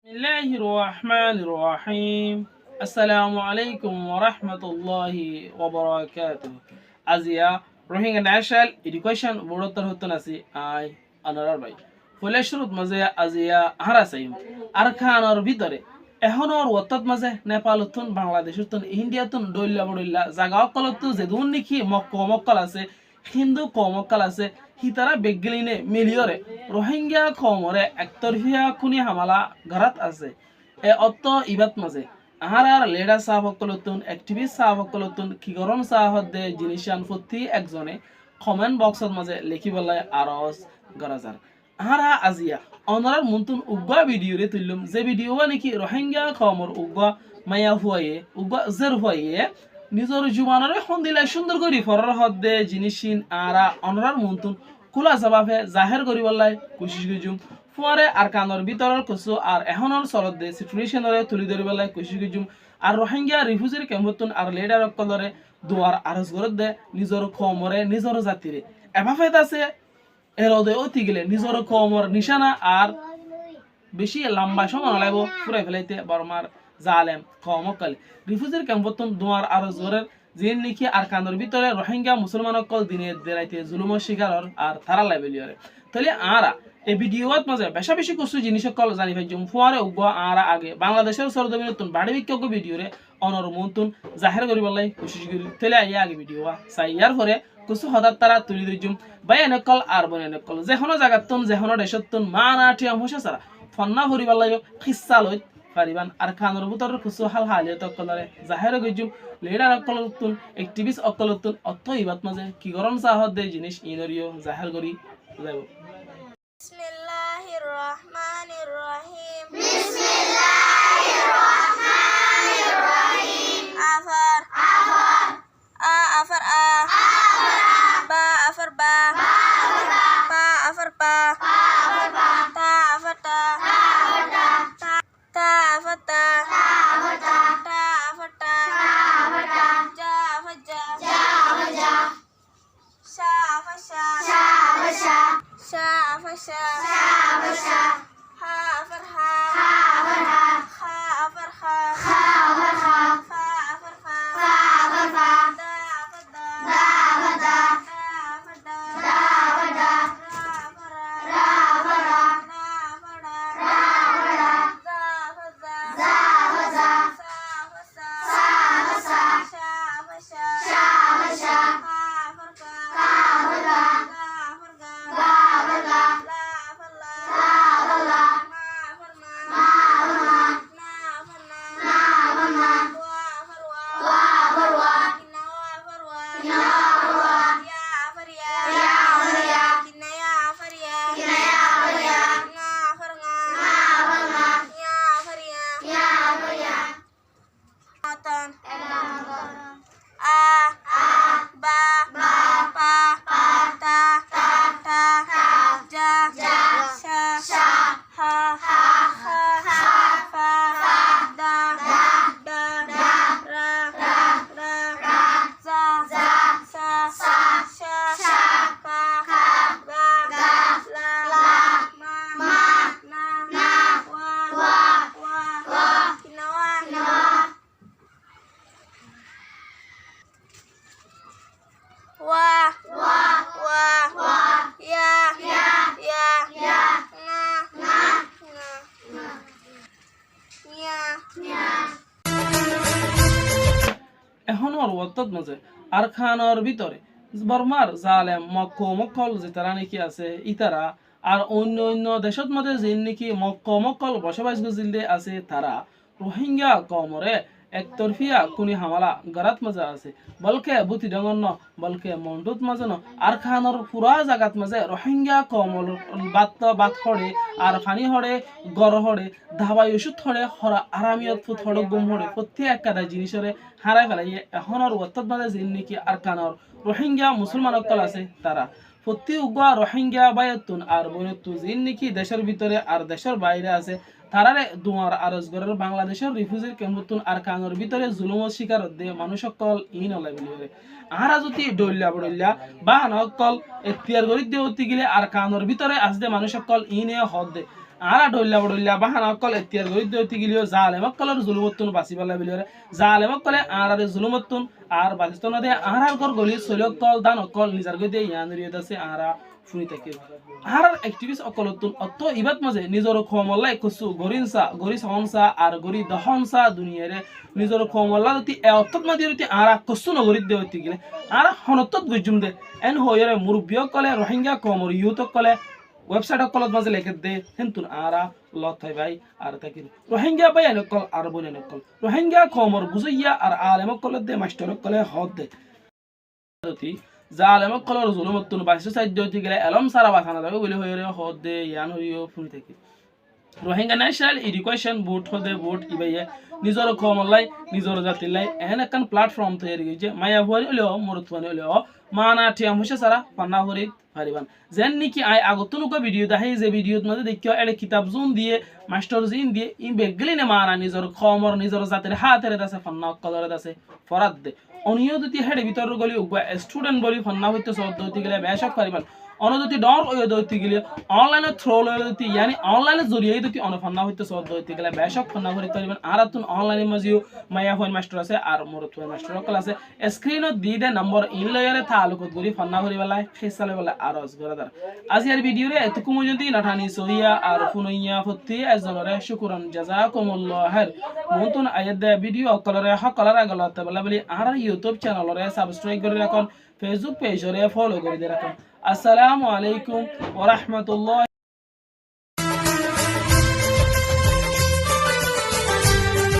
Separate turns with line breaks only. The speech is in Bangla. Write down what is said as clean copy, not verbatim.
বিসমিল্লাহির রহমানির রহিম। আসসালামু আলাইকুম ওয়া রাহমাতুল্লাহি ওয়া বারাকাতুহু। আজিয়া রোহিঙ্গা ন্যাশনাল এডুকেশন বোর্ডৰ হতন আছে আই আনারার ভাই ফলে শুরুত মাঝে আজিয়া হারা চাইম আর খানোর ভিতরে এখনোর ওতত মাঝে নেপালতুন বাংলাদেশতুন ইন্ডিয়াতুন ডইল্লা বড়ইল্লা জাগা অকলতু যেদুন নিকি মক্কল আছে হিন্দু কমকাল আছে হিতারা বেগলিনে মিলিয়রে রোহিঙ্গা কমরে একতরফিয়া খুনি হামালা ঘরাত আছে এ অত্ত ইবাত মাঝে আর লেডা সাহাবকলতুন অ্যাক্টিভিস্ট সাহাবকলতুন কি গরম সাহাবত দে জিনিসান প্রতি একজনে কমেন্ট বক্সত মাঝে লিখি বলায় আরস গরাজার আহারা আজিয়া অনরার মুন্তুন উগ্গা ভিডিও রে তুললুম যে ভিডিও নাকি রোহিঙ্গা কমর উগ্গা মায়া হুয়ায়ে উগ্গা জের হুয়ায়ে নিজের জুমানরে হন্দিলা সুন্দর করি ফরর হদ্দে জিনিসিন আরা অনরার মুন্তুন কুলা জবাবে জাহের করি বললাই কোশিশ গজুম ফুয়ারে আর কানর ভিতরের কসু আর এহনর সরদ দে সিচুয়েশনরে তুলি ধরি বললাই কোশিশ গজুম আর রোহিঙ্গা রিফিউজির ক্যাম্পতুন আর লিডার অকলরে দুয়ার আরজ গরদ দে নিজের কমরে নিজের জাতিরে এভাফেত আছে এরদে অতি গেলে নিজের কমর নিশানা আর বেশি লম্বা সময় লাগব ফুরাই ফেলাইতে বর্মার জালেম কমকাল রিফিউজির ক্যাম্পতন দুয়ার আর জোরের জিন নিকি আর কান্দর ভিতরে রোহিঙ্গা মুসলমান অকল দিনে দেরাইতে জুলুমের শিকার আর থারা লাইবেলিয়রে তাহলে আরা এই ভিডিওত মাঝে বেশা বেশি কিছু জিনিস কল জানি ভাই জম ফুয়ারে উগা আরা আগে বাংলাদেশের সরদমিনতুন বাড়ি বিক্ষক ভিডিওরে অনর মন্তুন জাহের করিবলাই কোশিশ করি তাহলে আইয়া আগে ভিডিও সাইয়ার পরে কিছু হঠাৎ তারা তুলি দিজুম বাই এনেকল আর বন এনেকল যেহনো জায়গাতুন যেহনো দেশতুন মানা টিয়া মশা সারা ফন্না ভরিবার লাগে খিসা লই পারিবান আর খানোর ভিতর কিছু হাল হালিয়ত অকলরে জাহের গজুম লিডার অকলতুন অ্যাক্টিভিস্ট অকলতুন অত ইবাত মাঝে কি গরম চাহত দে জিনিস ইনরিও জাহের করি যাব
বিসমিল্লাহির রহমানির রহিম আফার আ আফার আ বা আফার বা পা আফার পা তা আফার তা তা আফার তা তা আফার তা জা আফার জা শা আফার শা শা আফার শা হা আফার হা খা আফার খা ফা আফার ফা দা আফার দা তা আফার দা রা আফার রা না আফার রা জা আফার জা সা আফার সা শা আফার শা হা আফার কা গা আফার গা লা আফার লা মা আফার মা না আফার না ওয়া আফার ওয়া কিনা আফার ওয়া ইয়া আফার ইয়া কিনা ইয়া আফার ইয়া না আফার না ইয়া আফার ইয়া মাতান আ বা পা তা জা শা হা ফা দা রা জা সা শা পা গা লা মা না ওয়া কিনা ওয়া ইয়া না ইয়া
এখন ওর ওয়াত্তত মাঝে আর খানোর ভিতরে বর্মার জালেম মক্কল যে তারা নাকি আছে ইতারা আর অন্য অন্য দেশত মাঝে যে নাকি মক্কল বসবাস গুজিলদে আছে তারা রোহিঙ্গা কমরে একতরফিয়া কুনি হামালা গরাত মাঝে আছে বলকে বুতি ডঙ্গন বলকে মন্ডুত মাঝে ন আর খানোর পুরা জাগাত মাঝে রোহিঙ্গা কমল বাত হড়ে আর ফানি হড়ে গর হড়ে ধাবাই ওষুধ হড়ে হরা আরামিয়ত ফুট হড়ক গুম হড়ে প্রত্যেক একটা জিনিসরে হারাই ফেলাই এখনর ওয়াত্তত মাঝে যে নাকি আর কানর রোহিঙ্গা মুসলমান অকল আছে তারা প্রতি উগা রোহিঙ্গা বায়তুন আর বনতু যে নাকি দেশের ভিতরে আর দেশের বাইরে আছে তারারে দুয়ার আরজগরের বাংলাদেশের রিফিউজির ক্যাম্পতুন আর কানর ভিতরে জুলুমের শিকার দে মানুষ সকল ইন হলাই বলি আহারা যদি ডইল্লা বড়ইল্লা বা নকল এখতিয়ার গরি দে অতি গিলে আর কানর ভিতরে আসদে মানুষ সকল ইনে হদ দে আরা ডইল্লা বাহানা কল এতিয়ার গরি দইতি গিলিও জালেম কলর জুলুমতুন বাসি বলা বিলিরে জালেম কলে আরারে জুলুমতুন আর বাসিস্তন দে আরার গর গলি সলক কল দান কল নিজার গই দে ইয়ানরিয় দাসে আরা শুনি থাকে আরার অ্যাক্টিভিস্ট অকলতুন অত ইবাত মাঝে নিজর খমল্লাই কসু গরি সংসা আর গরি দহনসা দুনিয়ারে নিজর খমল্লা দতি অতত মাদি রতি আরা কসু নগরি দেওতি গিলে আরা হনতত গজুম দে এন হয়রে মুরব্বিয় কলে রোহিঙ্গা কমর ইউত কলে ওয়েবসাইট কলত মাঝে লেখে দে হেন্তুন আরা লথাই ভাই আর তাকির রোহিঙ্গা ভাই এনেকল আর বনে এনেকল রোহিঙ্গা কমর বুঝইয়া আর আলেম কল দে মাস্টার কলে হদ দে জালেম কলর জুলুমতুন বাইশ সাইড দইতে গেলে এলম সারা বাসানা যাবে বলে হইরে হদ দে ইয়ান হইও ফুনি থাকি রোহিঙ্গা ন্যাশনাল এডুকেশন বোর্ড হদে বোর্ড ইবাইয়ে নিজর কমলাই নিজর জাতিলাই এন একখান প্ল্যাটফর্ম তৈরি গেছে মায়া ভরি হলেও মরুতবানি হলেও মানা ঠিয়াম হইছে সারা পান্না ভরি পারিবান যেন নাকি আই আগতুনুকা ভিডিও দাহে যে ভিডিওত মধ্যে দেখিও এলে কিতাব জুন দিয়ে মাস্টার জিন দিয়ে ইন বেগলি নে মানা নিজর খমর নিজর জাতির হাতের দাসে পান্না কলরে দাসে ফরাদ দে অনিয় যদি হেডে ভিতর গলি স্টুডেন্ট বলি পান্না হইতে সব দইতে গেলে বেশক পারিবান অনদতি ডর ওই দইতে গেলে অনলাইনে থ্রো লইতে ইয়ানি অনলাইনে জরিয়ে দতি অনফান্না হইতে সব দইতে গেলে বেশক ফান্না করে পারিবেন আরাতুন অনলাইনে মাজিও মায়া ফোন মাস্টার আছে আর মরত ফোন মাস্টার কল আছে স্ক্রিনত দি দে নম্বর ইন লয়ারে তালুকত গরি ফান্না করে বেলায় ফেসালে বেলা আরজ গরাদার আজি আর ভিডিওরে এতকু মজন্তি নাঠানি সহিয়া আর ফুনইয়া ফতি আজলরে শুকরান জাযাকুমুল্লাহ খাইর মন্তন আয়াদ ভিডিও কলরে হকলরে গলতে বলা বলি আর ইউটিউব চ্যানেলরে সাবস্ক্রাইব করে রাখুন ফেসবুক পেজরে ফলো করে রাখুন আসসালামু আলাইকুম ওয়া রাহমাতুল্লাহ।